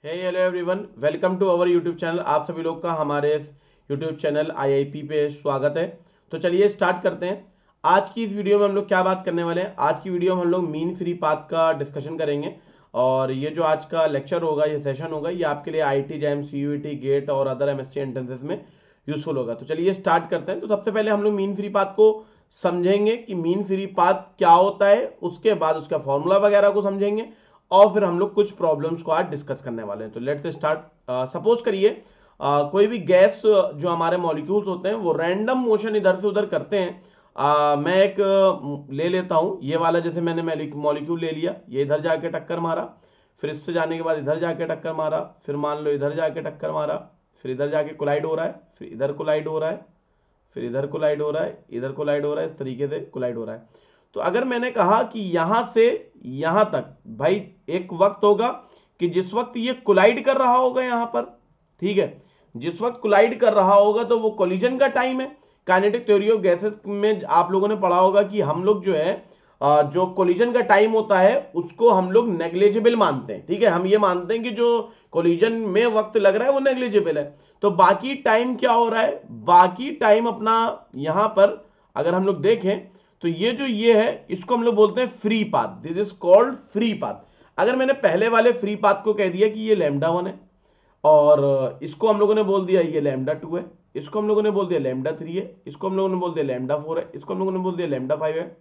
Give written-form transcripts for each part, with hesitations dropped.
Hello everyone, welcome to our YouTube channel. आप सभी लोग का हमारे यूट्यूब चैनल आईआईपी पे स्वागत है। तो चलिए स्टार्ट करते हैं। आज की इस वीडियो में हम लोग क्या बात करने वाले हैं। आज की वीडियो में हम लोग मीन फ्री पाथ का डिस्कशन करेंगे और ये जो आज का लेक्चर होगा, ये सेशन होगा, ये आपके लिए आईटी जैम, सीयूईटी, गेट और अदर एमएससी एंट्रेंसेस में यूजफुल होगा। तो चलिए स्टार्ट करते हैं। तो सबसे पहले हम लोग मीन फ्री पाथ को समझेंगे कि मीन फ्री पाथ क्या होता है, उसके बाद उसका फॉर्मूला वगैरह को समझेंगे और फिर हम लोग कुछ प्रॉब्लम्स को आज डिस्कस करने वाले हैं। तो लेट्स स्टार्ट। सपोज करिए कोई भी गैस जो हमारे मॉलिक्यूल्स होते हैं वो रैंडम मोशन इधर से उधर करते हैं। मैं एक ले लेता हूं ये वाला, जैसे मैंने मॉलिक्यूल ले लिया, ये इधर जाके टक्कर मारा, फिर इससे जाने के बाद इधर जाके टक्कर मारा, फिर मान लो इधर जाके टक्कर मारा, फिर इधर जाके कोलाइड हो रहा है, फिर इधर कोलाइड हो रहा है, फिर इधर कोलाइड हो रहा है, इधर कोलाइड हो रहा है, इस तरीके से कोलाइड हो रहा है। तो अगर मैंने कहा कि यहां से यहां तक, भाई एक वक्त होगा कि जिस वक्त ये कोलाइड कर रहा होगा यहां पर, ठीक है, जिस वक्त कोलाइड कर रहा होगा तो वो कोलिजन का टाइम है। काइनेटिक थ्योरी ऑफ गैसेस में आप लोगों ने पढ़ा होगा कि हम लोग जो है जो कोलिजन का टाइम होता है उसको हम लोग नेग्लिजिबल मानते हैं। ठीक है, हम ये मानते हैं कि जो कोलिजन में वक्त लग रहा है वो नेग्लिजिबल है। तो बाकी टाइम क्या हो रहा है, बाकी टाइम अपना यहां पर अगर हम लोग देखें तो ये है, इसको हम लोग बोलते हैं free path. This is called free path. अगर मैंने पहले वाले फ्री पाथ को कह दिया कि ये लैम्डा 1 है और इसको हम लोगों ने बोल दिया ये लैम्डा 2 है, इसको हम लोगों ने बोल दिया लैम्डा 3 है, इसको हम लोगों ने बोल दिया लैम्डा 4 है, इसको हम लोगों ने बोल दिया लैम्डा 5 है,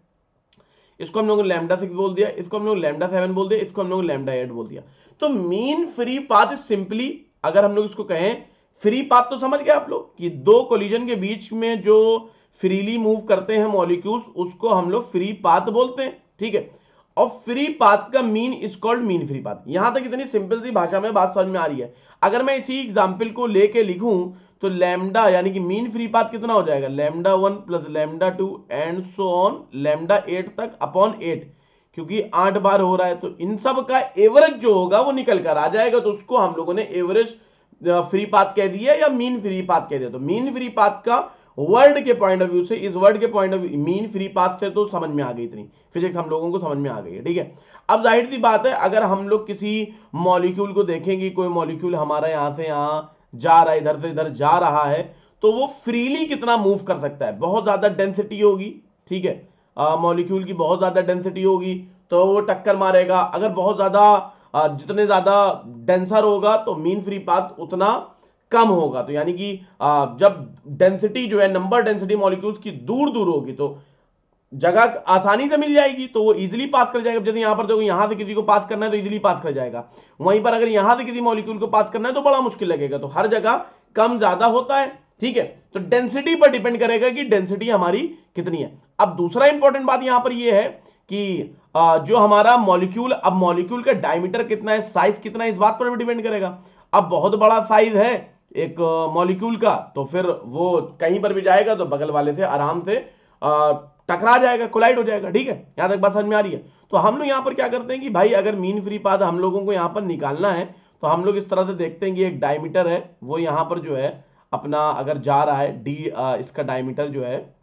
इसको हम लोगों ने लैम्डा 6 बोल दिया, इसको हम लोग लैम्डा 7 बोल दिया, इसको हम लोग लैम्डा 8 बोल दिया। तो मीन फ्री पाथ सिंपली, अगर हम लोग इसको कहें फ्री पाथ, तो समझ गए आप लोग कि दो कोलिजन के बीच में जो फ्रीली मूव करते हैं मॉलिक्यूल्स, उसको हम लोग फ्री पाथ बोलते हैं। ठीक है, और फ्री पाथ का mean is called mean free path. यहां तक इतनी सिंपल सी भाषा में बात समझ में आ रही है। अगर मैं इसी एग्जाम्पल को लेके लिखूं तो लैम्डा यानी कि मीन फ्री पाथ कितना हो जाएगा, lambda 1 plus lambda 2 and so on lambda 8 तक अपॉन 8, क्योंकि 8 बार हो रहा है तो इन सब का एवरेज जो होगा वो निकल कर आ जाएगा। तो उसको हम लोगों ने एवरेज फ्री पाथ कह दिया या मीन फ्री पाथ कह दिया। तो मीन फ्री पाथ का वर्ड के पॉइंट ऑफ व्यू से, इस वर्ड के point of view mean free path से तो समझ में आ गई, इतनी फिजिक्स हम लोगों को समझ में आ गई है। ठीक है, अब जाहिर सी बात है अगर हम लोग किसी मॉलिक्यूल को देखेंगे, कोई मॉलिक्यूल हमारा यहां से यहां जा रहा है, इधर से इधर जा रहा है, तो वो फ्रीली कितना मूव कर सकता है। बहुत ज्यादा डेंसिटी होगी, ठीक है, मॉलिक्यूल की बहुत ज्यादा डेंसिटी होगी तो वो टक्कर मारेगा। अगर बहुत ज्यादा जितने ज्यादा डेंसर होगा तो मीन फ्री पाथ उतना कम होगा। तो यानी कि जब डेंसिटी जो है, नंबर डेंसिटी मॉलिक्यूल्स की दूर दूर होगी तो जगह आसानी से मिल जाएगी, तो वो इजीली पास कर जाएगा। जैसे यहां पर देखो, यहां से किसी को पास करना है तो इजीली पास कर जाएगा। वहीं पर अगर यहां से किसी मॉलिक्यूल को पास करना है तो बड़ा मुश्किल लगेगा। तो हर जगह कम ज्यादा होता है। ठीक है, तो डेंसिटी पर डिपेंड करेगा कि डेंसिटी हमारी कितनी है। अब दूसरा इंपॉर्टेंट बात यहां पर यह है कि जो हमारा मॉलिक्यूल, अब मॉलिक्यूल का डायमीटर कितना है, साइज कितना है, इस बात पर भी डिपेंड करेगा। अब बहुत बड़ा साइज है एक मॉलिक्यूल का तो फिर वो कहीं पर भी जाएगा तो बगल वाले से आराम से टकरा जाएगा, कोलाइड हो जाएगा। ठीक है, यहां तक बात समझ में आ रही है। तो हम लोग यहां पर क्या करते हैं कि भाई अगर मीन फ्री पाथ हम लोगों को यहां पर निकालना है तो हम लोग इस तरह से देखते हैं कि एक डायमीटर है, वो यहां पर जो है अपना अगर जा रहा है डी, इसका डायमीटर जो है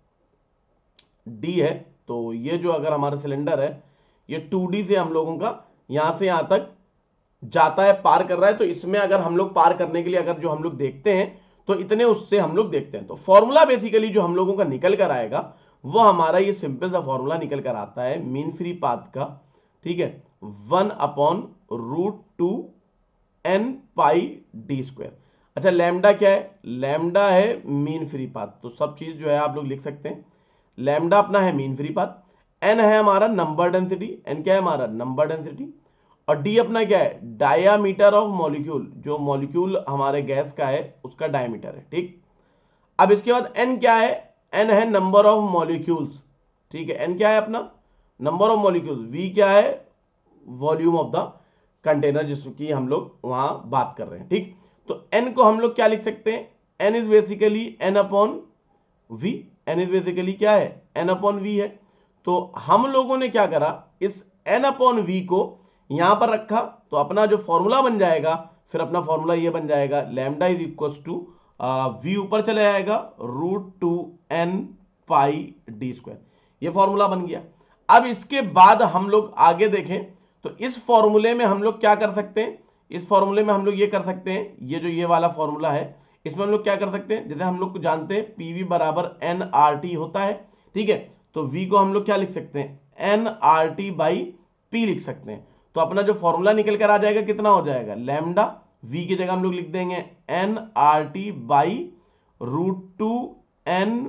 डी है। तो ये जो अगर हमारा सिलेंडर है ये 2D से हम लोगों का यहां से यहां तक जाता है, पार कर रहा है। तो इसमें अगर हम लोग पार करने के लिए अगर जो हम लोग देखते हैं तो इतने उससे हम लोग देखते हैं। तो फॉर्मूला बेसिकली जो हम लोगों का निकल कर आएगा वो हमारा ये सिंपल सा फॉर्मूला निकल कर आता है मीन फ्री पाथ का। ठीक है, 1/√2 n पाई डी स्क्वायर। अच्छा, लैम्डा क्या है, लैम्डा है मीन फ्री पाथ। तो सब चीज जो है आप लोग लिख सकते हैं। लैम्डा अपना है मीन फ्री पाथ, एन है हमारा नंबर डेंसिटी, एन क्या है हमारा नंबर डेंसिटी, और डी अपना क्या है डायामीटर ऑफ मॉलिक्यूल, जो मॉलिक्यूल हमारे गैस का है उसका डायमीटर है। ठीक, अब इसके बाद एन क्या है, एन है नंबर ऑफ मॉलिक्यूल्स। ठीक है, एन क्या है अपना नंबर ऑफ मॉलिक्यूल्स, वी क्या है वॉल्यूम ऑफ द कंटेनर जिसकी हम लोग वहां बात कर रहे हैं। ठीक, तो एन को हम लोग क्या लिख सकते हैं, n is basically n upon V. N is basically क्या है, एन अपॉन वी है। तो हम लोगों ने क्या करा, इस एन अपॉन वी को यहां पर रखा तो अपना जो फॉर्मूला बन जाएगा, फिर अपना फॉर्मूला ये बन जाएगा lambda is equal to V ऊपर चले जाएगा √2n पाई डी स्क्वायर। ये फॉर्मूला बन गया। अब इसके बाद हम लोग आगे देखें तो इस फॉर्मूले में हम लोग क्या कर सकते हैं, इस फॉर्मूले में हम लोग ये कर सकते हैं, ये जो ये वाला फॉर्मूला है इसमें हम लोग क्या कर सकते हैं, जैसे हम लोग जानते हैं पीवी बराबर एन आर टी होता है, ठीक है। तो वी को हम लोग क्या लिख सकते हैं, n R T by P लिख सकते हैं। तो अपना जो फॉर्मूला निकल कर आ जाएगा कितना हो जाएगा, लैम्डा वी की जगह हम लोग लिख देंगे n R T by √2 n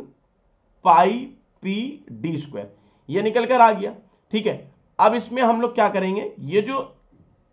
pi P D square, ये निकल कर आ गया, ठीक है। अब इसमें हम लोग क्या करेंगे, ये जो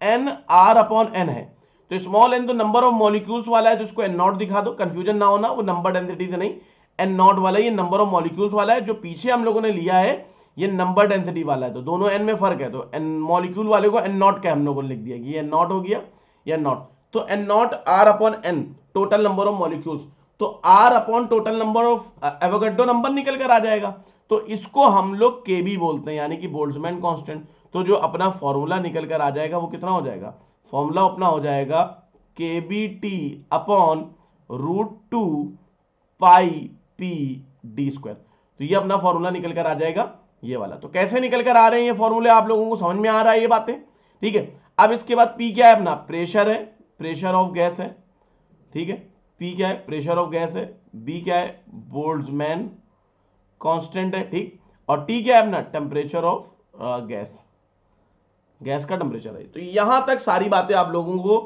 एन आर अपॉन एन है, तो स्मॉल एन तो नंबर ऑफ मॉलिक्यूल्स वाला है, तो इसको एन नॉट दिखा दो, कंफ्यूजन ना होना, वो नंबर डेंसिटी से नहीं, एन नॉट वाला ये नंबर ऑफ मॉलिक्यूल्स वाला है, जो पीछे हम लोगों ने लिया है ये नंबर डेंसिटी वाला है, तो दोनों एन में फर्क है, तो एन मॉलिक्यूल वाले को एन नॉट का हम लोगों ने लिख दिया कि ये एन नॉट हो गया, ये एन नॉट, तो N naught or upon N total number of molecules, तो or upon total number of Avogadro number निकल कर आ जाएगा, तो इसको हम लोग केबी बोलते हैं, यानी कि बोल्ट्जमैन कांस्टेंट। तो जो अपना फॉर्मूला निकल कर आ जाएगा वो कितना हो जाएगा, फॉर्मूला अपना हो जाएगा के बी टी अपॉन √2 पाई पी डी स्क्वायर। तो ये अपना फॉर्मूला निकल कर आ जाएगा ये वाला। तो कैसे निकल कर आ रहे हैं ये फॉर्मूले, आप लोगों को समझ में आ रहा है ये बातें, ठीक है। अब इसके बाद पी क्या है अपना, प्रेशर है, प्रेशर ऑफ गैस है, ठीक है, पी क्या है, प्रेशर ऑफ गैस है, बी क्या है, बोल्ट्जमैन कांस्टेंट है, ठीक, और टी क्या है अपना, टेम्परेचर ऑफ गैस, गैस का टेम्परेचर है। तो यहां तक सारी बातें आप लोगों को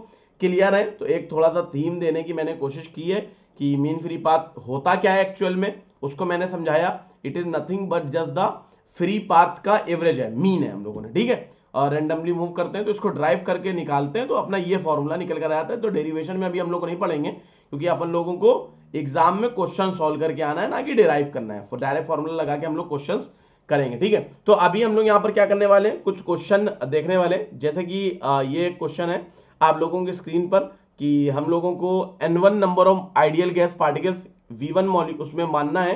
क्लियर है। तो एक थोड़ा सा थीम देने की मैंने कोशिश की है कि मीन फ्री पाथ होता क्या है एक्चुअल में, उसको मैंने समझाया। It is nothing but just the free path का एवरेज है, मीन है हम लोगों ने, ठीक है। और रेंडमली मूव करते हैं तो इसको ड्राइव करके निकालते हैं तो अपना ये फॉर्मूला निकल कर आता है। तो डेरिवेशन में अभी हम लोग को नहीं पढ़ेंगे, क्योंकि अपन लोगों को एग्जाम में क्वेश्चन सॉल्व करके आना है, ना कि डिराइव करना है। डायरेक्ट फॉर्मूला लगा के हम लोग क्वेश्चन करेंगे, ठीक है। तो अभी हम लोग यहाँ पर क्या करने वाले हैं, कुछ क्वेश्चन देखने वाले हैं। जैसे कि ये क्वेश्चन है आप लोगों की स्क्रीन पर कि हम लोगों को N1 number of ideal gas particles V1 molecule उसमें मानना है,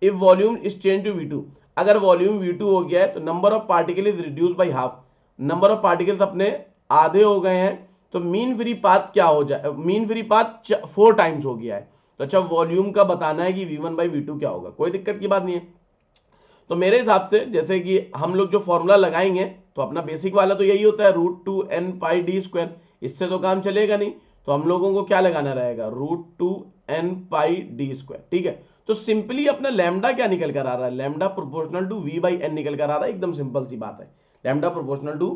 if volume is change to V2, अगर वॉल्यूम V2 हो गया है तो number of particle is reduce by half, number of particles अपने आधे हो गए हैं, तो मीन फ्री पाथ क्या हो जाए, मीन फ्री पाथ 4 टाइम्स हो गया है। तो अच्छा वॉल्यूम का बताना है कि V1 बाई V2 क्या होगा, कोई दिक्कत की बात नहीं है। तो मेरे हिसाब से जैसे कि हम लोग जो फॉर्मूला लगाएंगे तो अपना बेसिक वाला तो यही होता है √2 n पाई डी स्क्वायर, इससे तो काम चलेगा नहीं, तो हम लोगों को क्या लगाना रहेगा, √2 n पाई डी स्क्वायर, ठीक है। तो सिंपली अपना लैम्डा क्या निकल कर आ रहा है, lambda proportional to v by n निकल कर आ रहा है, एकदम सिंपल सी बात है, lambda proportional to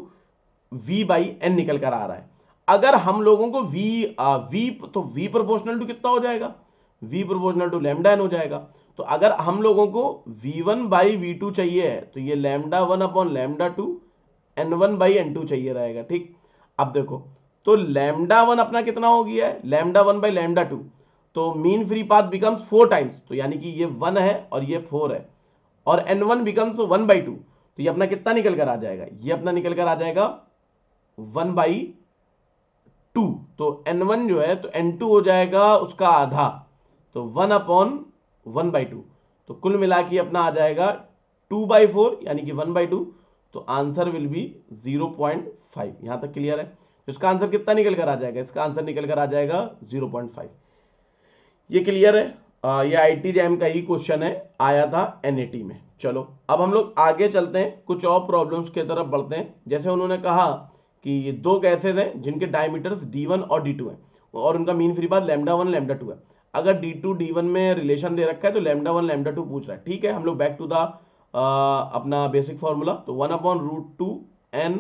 v by n निकल कर आ रहा है। अगर हम लोगों को तो v प्रोपोर्शनल टू कितना हो जाएगा, v proportional to lambda n हो जाएगा। तो अगर हम लोगों को v1 बाई वी2 चाहिए है तो ये lambda 1 upon lambda 2 n1 by n2 चाहिए रहेगा, ठीक। अब देखो तो लैम्डा 1 अपना कितना हो गया है, लैम्डा 1 बाई लैम्डा 2, तो mean free path becomes 4 times, तो यानी कि ये 1 है और ये 4 है, और n1 बिकम्स 1 बाई 2, तो ये अपना कितना निकल कर आ जाएगा, ये अपना निकल कर आ जाएगा 1 बाई 2, तो n1 जो है तो n2 हो जाएगा उसका आधा, तो 1 अपॉन 1 बाई 2, तो कुल मिला के अपना आ जाएगा 2 बाई 4 यानी कि 1 बाई 2, तो आंसर विल बी 0.5। यहां तक क्लियर है। तो इसका आंसर कितना निकल कर आ जाएगा, इसका आंसर निकल कर आ जाएगा 0.5। ये क्लियर है। ये आईटी जैम का ही क्वेश्चन है, आया था एनएटी में। चलो अब हम लोग आगे चलते हैं, कुछ और प्रॉब्लम्स की तरफ बढ़ते हैं। जैसे उन्होंने कहा कि 2 गैसेज हैं जिनके डायमीटर्स D1 और D2 हैं और उनका mean free path lambda 1 lambda 2 है। अगर D2 D1 में रिलेशन दे रखा है तो लैम्डा 1 लैम्डा 2 पूछ रहा है, ठीक है। हम लोग बैक टू द अपना बेसिक फॉर्मूला, तो 1 upon √2 n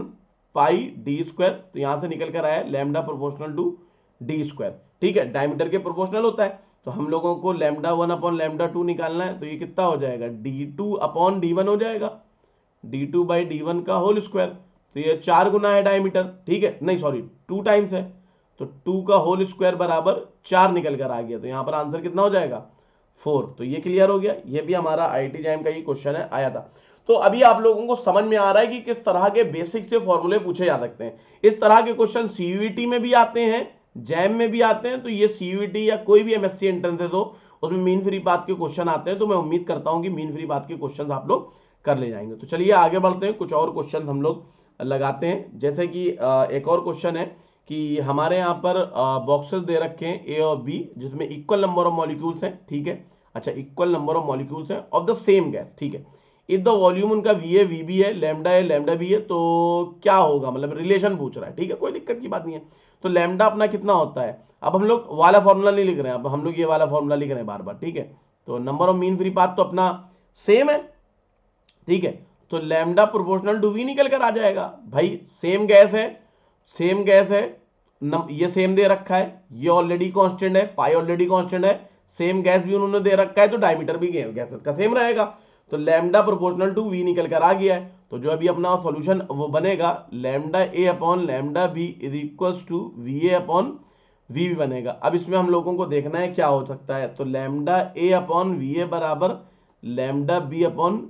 pi D square, तो यहां से निकल कर आया lambda proportional to D square, ठीक है, डायमीटर के प्रोपोर्शनल होता है। तो हम लोगों को लैम्डा 1 अपॉन लैम्डा 2 निकालना है, तो ये कितना हो जाएगा, D2 अपॉन D1 हो जाएगा, D2 बाई D1 का होल स्क्वायर, तो ये 4 गुना है डायमीटर, ठीक है, नहीं सॉरी 2 टाइम्स है, तो 2 का होल स्क्वायर बराबर 4 निकल कर आ गया, तो यहां पर आंसर कितना हो जाएगा 4। तो ये क्लियर हो गया, ये भी हमारा आईटी जैम का ही क्वेश्चन है, आया था। तो अभी आप लोगों को समझ में आ रहा है कि किस तरह के बेसिक से फॉर्मूले पूछे जा सकते हैं। इस तरह के क्वेश्चन सीयूईटी में भी आते हैं, जैम में भी आते हैं। तो ये सीयूईटी या कोई भी एमएससी एंट्रेंस हो उसमें मीन फ्री पाथ के क्वेश्चन आते हैं, तो मैं उम्मीद करता हूं कि मीन फ्री पाथ के क्वेश्चन आप लोग कर ले जाएंगे। तो चलिए आगे बढ़ते हैं, कुछ और क्वेश्चन हम लोग लगाते हैं। जैसे कि एक और क्वेश्चन है कि हमारे यहाँ पर बॉक्सेस दे रखे हैं ए और बी, जिसमें इक्वल नंबर ऑफ मॉलिक्यूल्स हैं, ठीक है। अच्छा, इक्वल नंबर ऑफ मॉलिक्यूल्स हैं ऑफ द सेम गैस, ठीक है। इफ द वॉल्यूम उनका वी ए वी बी है, लैम्डा भी है, तो क्या होगा, मतलब रिलेशन पूछ रहा है, ठीक है, कोई दिक्कत की बात नहीं है। तो लैम्डा अपना कितना होता है, अब हम लोग वाला फॉर्मूला नहीं लिख रहे हैं, अब हम लोग ये वाला फॉर्मूला लिख रहे हैं बार बार, ठीक है। तो number of mean free path तो अपना सेम है, ठीक है। तो लैम्डा प्रोपोर्शनल टू वी निकल कर आ जाएगा भाई, सेम गैस है, सेम गैस है, ये सेम दे रखा है, ये ऑलरेडी कांस्टेंट है, पाई ऑलरेडी कांस्टेंट है, सेम गैस भी उन्होंने दे रखा है, तो डायमीटर भी गैसेस का सेम रहेगा। तो लैम्डा प्रोपोर्शनल टू वी निकल कर आ गया है। तो जो अभी अपना सॉल्यूशन वो बनेगा, lambda A upon lambda B is equals to V A upon V भी बनेगा। अब इसमें हम लोगों को देखना है क्या हो सकता है, तो lambda A upon V A बराबर lambda B upon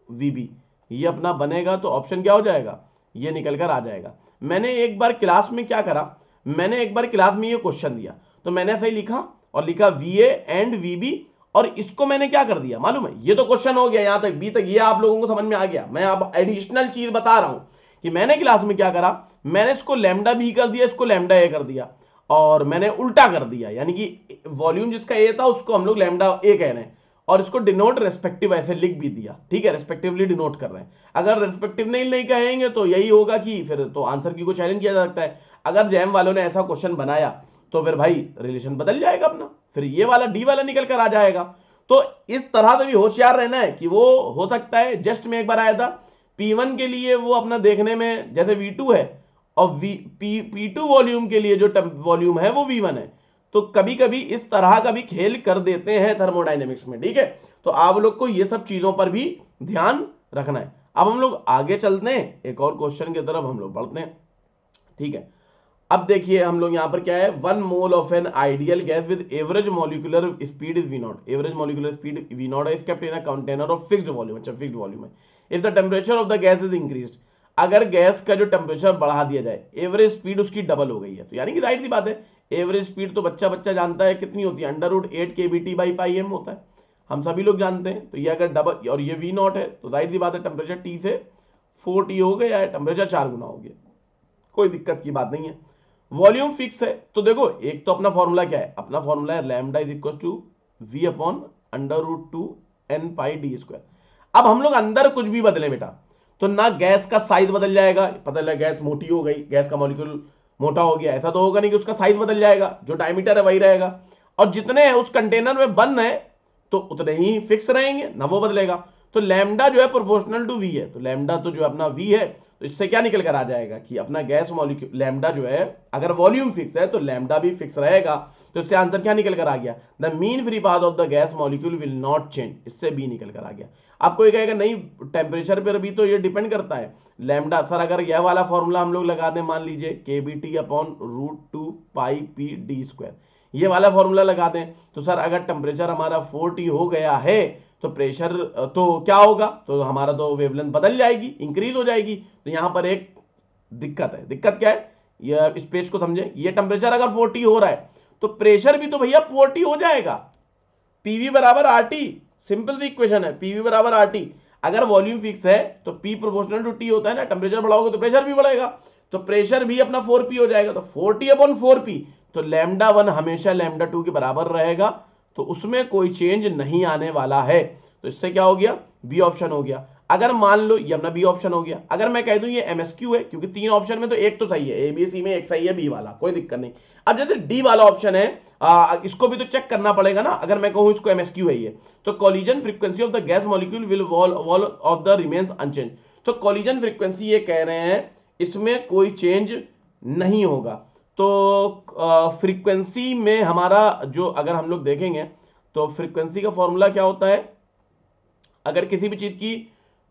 V B, ये अपना बनेगा। तो ऑप्शन क्या हो जाएगा, ये निकल कर आ जाएगा। मैंने एक बार क्लास में क्या करा, मैंने एक बार क्लास में ये क्वेश्चन दिया, तो मैंने ऐसा ही लिखा और लिखा V A and V B, और इसको मैंने क्या कर दिया मालूम है, ये तो क्वेश्चन हो गया यहां तक बी तक, ये आप लोगों को समझ में आ गया। मैं अब एडिशनल चीज बता रहा हूं कि मैंने क्लास में क्या करा, मैंने इसको लैम्डा बी कर दिया, इसको लैम्डा ए कर दिया, और मैंने उल्टा कर दिया, यानी कि वॉल्यूम जिसका ए था उसको हम लोग लैम्डा ए कह रहे हैं, और इसको डिनोट रेस्पेक्टिव ऐसे लिख भी दिया, ठीक है, रेस्पेक्टिवली डिनोट कर रहे हैं। अगर रेस्पेक्टिव नहीं कहेंगे तो यही होगा कि फिर तो आंसर की को चैलेंज किया जा सकता है। अगर जैम वालों ने ऐसा क्वेश्चन बनाया तो फिर भाई रिलेशन बदल जाएगा अपना, फिर ये वाला डी वाला निकल कर आ जाएगा। तो इस तरह से भी होशियार रहना है कि वो हो सकता है, जस्ट में एक बार आया था P1 के लिए वो अपना देखने में जैसे V2 है, और P2 वॉल्यूम के लिए जो वॉल्यूम है वो V1 है। तो कभी कभी इस तरह का भी खेल कर देते हैं थर्मोडायनेमिक्स में, ठीक है। तो आप लोग को ये सब चीजों पर भी ध्यान रखना है। अब हम लोग आगे चलते हैं, एक और क्वेश्चन की तरफ हम लोग बढ़ते हैं, ठीक है। अब देखिए हम लोग यहां पर क्या है, 1 mole of an ideal gas with average molecular speed is V0, average molecular speed V0 is kept in a container of fixed volume, अच्छा फिक्स्ड वॉल्यूम है। If the temperature of the gas is increased, अगर gas का जो temperature बढ़ा दिया जाए, average speed उसकी double हो गई है, तो यानी कि जाहिर सी बात है एवरेज स्पीड तो बच्चा बच्चा जानता है कितनी होती है, √8 kBT by pi m होता है, हम सभी लोग जानते हैं। तो ये अगर डबल, और ये V0 है, तो जाहिर सी बात है टेम्परेचर T से 4T हो गया है, टेम्परेचर 4 गुना हो गया, कोई दिक्कत की बात नहीं है। वॉल्यूम फिक्स है, तो देखो एक तो अपना फॉर्मूला क्या है, अपना फॉर्मूला है lambda is equal to V upon √2 n pi D square. अब हम लोग अंदर कुछ भी बदले बेटा, तो ना गैस का साइज बदल जाएगा, पता लगा गैस मोटी हो गई, गैस का मॉलिक्यूल मोटा हो गया, ऐसा तो होगा नहीं कि उसका साइज बदल जाएगा, जो डायमीटर है वही रहेगा, और जितने उस कंटेनर में बंद है तो उतने ही फिक्स रहेंगे ना, वो बदलेगा। तो लैम्डा जो है प्रोपोर्शनल टू वी है, तो लैम्डा तो जो अपना वी है, तो इससे क्या निकल कर आ जाएगा कि अपना गैस मॉलिक्यूल लैम्डा जो है, अगर वॉल्यूम फिक्स है तो लैम्डा भी फिक्स रहेगा। तो इससे आंसर क्या निकल कर आ गया, the mean free path of the gas molecule will not change, इससे बी निकल कर आ गया। आपको ये कहेगा नहीं टेम्परेचर पर भी तो ये डिपेंड करता है लैम्डा, सर अगर यह वाला फॉर्मूला हम लोग लगा दें, मान लीजिए KBT अपॉन √2 पाई पी डी स्क्वायर, ये वाला फॉर्मूला लगा दें, तो सर अगर टेम्परेचर हमारा 4T हो गया है तो प्रेशर तो क्या होगा, तो हमारा तो वेवलेंथ बदल जाएगी, इंक्रीज हो जाएगी। तो यहां पर एक दिक्कत है, दिक्कत क्या है, ये इस पेज को समझे, ये टेम्परेचर अगर 4T हो रहा है तो प्रेशर भी तो भैया 4T हो जाएगा, PV बराबर RT, सिंपल सी इक्वेशन है, PV बराबर RT। अगर वॉल्यूम फिक्स है तो P प्रोपोर्शनल टू T होता है ना, टेम्परेचर बढ़ाओगे तो प्रेशर भी बढ़ेगा, तो प्रेशर भी अपना 4P हो जाएगा, तो 4T अपॉन 4P, तो λ1 हमेशा λ2 के बराबर रहेगा, तो उसमें कोई चेंज नहीं आने वाला है। तो इससे क्या हो गया, बी ऑप्शन हो गया। अगर मान लो ये अपना बी ऑप्शन हो गया, अगर मैं कह दूं ये MSQ है, क्योंकि 3 ऑप्शन में तो एक तो सही है, ABC में एक सही है, बी वाला कोई दिक्कत नहीं। अब जैसे डी वाला ऑप्शन है, इसको भी तो चेक करना पड़ेगा ना, अगर मैं कहूं इसको MSQ है ये, तो collision frequency of the gas molecule will wall of the remains unchanged, तो कॉलिजन फ्रीक्वेंसी ये कह रहे हैं इसमें कोई चेंज नहीं होगा। तो फ्रीक्वेंसी में हमारा जो, अगर हम लोग देखेंगे तो फ्रीक्वेंसी का फॉर्मूला क्या होता है, अगर किसी भी चीज की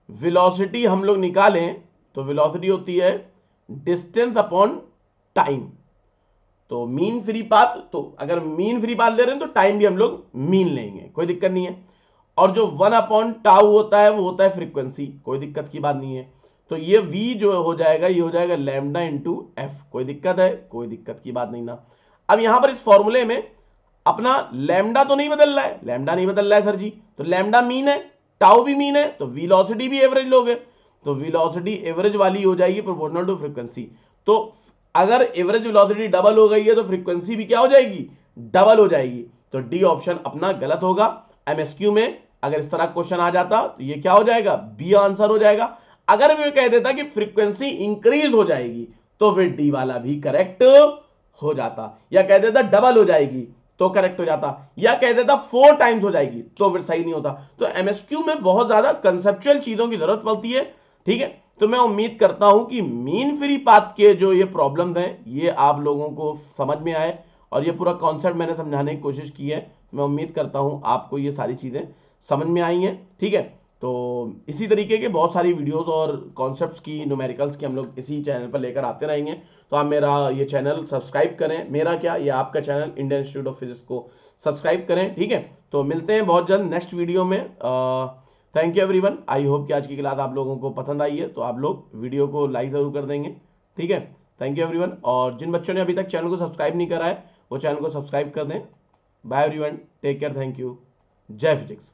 वेलोसिटी हम लोग निकालें तो वेलोसिटी होती है डिस्टेंस अपॉन टाइम, तो मीन फ्री पाथ, तो अगर मीन फ्री पाथ ले रहे हैं तो टाइम भी हम लोग मीन लेंगे, कोई दिक्कत नहीं है। और जो 1/टाउ होता है वो होता है फ्रीक्वेंसी, कोई दिक्कत की बात नहीं है। तो ये v जो हो जाएगा, ये हो जाएगा लैम्डा इंटू एफ, कोई दिक्कत है, कोई दिक्कत की बात नहीं ना। अब यहां पर इस फॉर्मूले में अपना लैम्डा तो नहीं बदल रहा है, लैम्डा नहीं बदल रहा है सर जी, तो लैम्डा मीन है, टाउ भी मीन है, तो वेलोसिटी भी एवरेज लोगे, तो वेलोसिटी एवरेज वाली हो जाएगी प्रोपोर्शनल टू फ्रीक्वेंसी। तो अगर एवरेज वेलोसिटी डबल हो गई है तो फ्रीक्वेंसी भी क्या हो जाएगी, डबल हो जाएगी। तो डी ऑप्शन अपना गलत होगा। MSQ में अगर इस तरह क्वेश्चन आ जाता तो ये क्या हो जाएगा, बी आंसर हो जाएगा। अगर वो कह देता कि फ्रीक्वेंसी इंक्रीज हो जाएगी तो फिर डी वाला भी करेक्ट हो जाता, या कह देता डबल हो जाएगी तो करेक्ट हो जाता, या कह देता 4 टाइम्स हो जाएगी तो फिर सही नहीं होता। तो एमएसक्यू में बहुत ज्यादा कंसेप्चुअल चीजों की जरूरत पड़ती है, ठीक है। तो मैं उम्मीद करता हूं कि मीन फ्री पाथ के जो ये प्रॉब्लम्स हैं ये आप लोगों को समझ में आए, और ये पूरा कॉन्सेप्ट मैंने समझाने की कोशिश की है। मैं उम्मीद करता हूं आपको ये सारी चीजें समझ में आई हैं, ठीक है। तो इसी तरीके के बहुत सारी वीडियोस और कॉन्सेप्ट्स की, न्यूमेरिकल्स की हम लोग इसी चैनल पर लेकर आते रहेंगे। तो आप मेरा ये चैनल सब्सक्राइब करें, मेरा क्या, ये आपका channel Indian institute of physics को सब्सक्राइब करें, ठीक है। तो मिलते हैं बहुत जल्द नेक्स्ट वीडियो में। Thank you everyone, I hope कि आज की क्लास आप लोगों को पसंद आई है, तो आप लोग वीडियो को लाइक ज़रूर कर देंगे, ठीक है। थैंक यू एवरीवन, और जिन बच्चों ने अभी तक चैनल को सब्सक्राइब नहीं करा है वो चैनल को सब्सक्राइब कर दें। Bye everyone, take care, thank you, जय फिजिक्स।